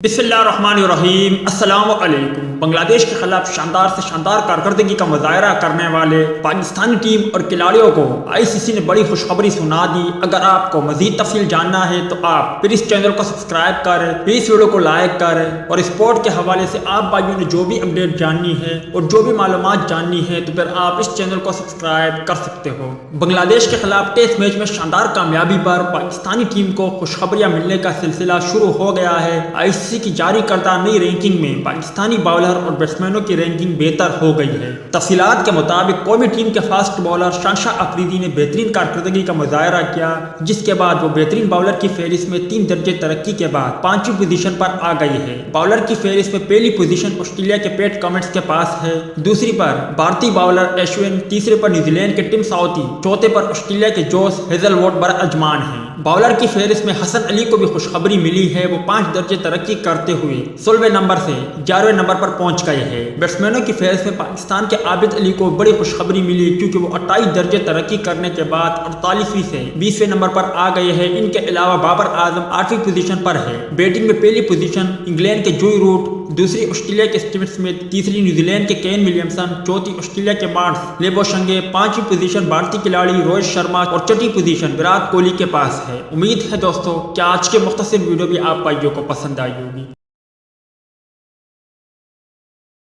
बिस्मिल्लाहिर्रहमानिर्रहीम। अस्सलाम वालेकुम। बांग्लादेश के खिलाफ शानदार से शानदार कारकर्दगी का मुजाहरा करने वाले पाकिस्तानी टीम और खिलाड़ियों को आईसीसी ने बड़ी खुशखबरी सुना दी। अगर आपको मजीद तफसील जानना है तो आप फिर इस चैनल को सब्सक्राइब करें, फिर इस वीडियो को लाइक करें और स्पोर्ट के हवाले से आप भाइयों ने जो भी अपडेट जाननी है और जो भी मालूमात जाननी है तो फिर आप इस चैनल को सब्सक्राइब कर सकते हो। बांग्लादेश के खिलाफ टेस्ट मैच में शानदार कामयाबी पर पाकिस्तानी टीम को खुशखबरियां मिलने का सिलसिला शुरू हो गया है। आईसीसी की जारी करदा नई रैंकिंग में पाकिस्तानी बॉलर और बैट्समैनों की रैंकिंग बेहतर हो गई है। तफसीलात के मुताबिक कौमी टीम के फास्ट बॉलर शानशाह अफरीदी ने बेहतरीन कारकर्दगी का मुजाहरा किया, जिसके बाद वो बेहतरीन बॉलर की फहरिस्त में 3 दर्जे तरक्की के बाद 5वीं पोजीशन पर आ गई है। बॉलर की फहरिस्त में पहली पोजीशन ऑस्ट्रेलिया के पैट कमिंस के पास है, दूसरी पर भारतीय बॉलर अश्विन, तीसरे पर न्यूजीलैंड के टिम साउथी, चौथे पर ऑस्ट्रेलिया के जोश हेजलवुड बरअजमान हैं। बॉलर की फहरिस्त में हसन अली को भी खुशखबरी मिली है, वो 5 दर्जे तरक्की करते हुए 16वें नंबर से 11वें नंबर पर पहुंच गए हैं। बैट्समैनों की फहरिस्त में पाकिस्तान के आबिद अली को बड़ी खुशखबरी मिली, क्योंकि वो 28 दर्जे तरक्की करने के बाद 48वीं से 20वें नंबर पर आ गए हैं। इनके अलावा बाबर आजम 8वीं पोजीशन पर है। बैटिंग में पहली पोजीशन इंग्लैंड के जोई रूट, दूसरी ऑस्ट्रेलिया के स्टीव स्मिथ, तीसरी न्यूजीलैंड के केन विलियमसन, चौथी ऑस्ट्रेलिया के मार्स लेबोशंगे, 5वीं पोजीशन भारतीय खिलाड़ी रोहित शर्मा और 6ठी पोजीशन विराट कोहली के पास है। उम्मीद है दोस्तों कि आज के मुख्तसर वीडियो भी आप भाइयों को पसंद आई होगी।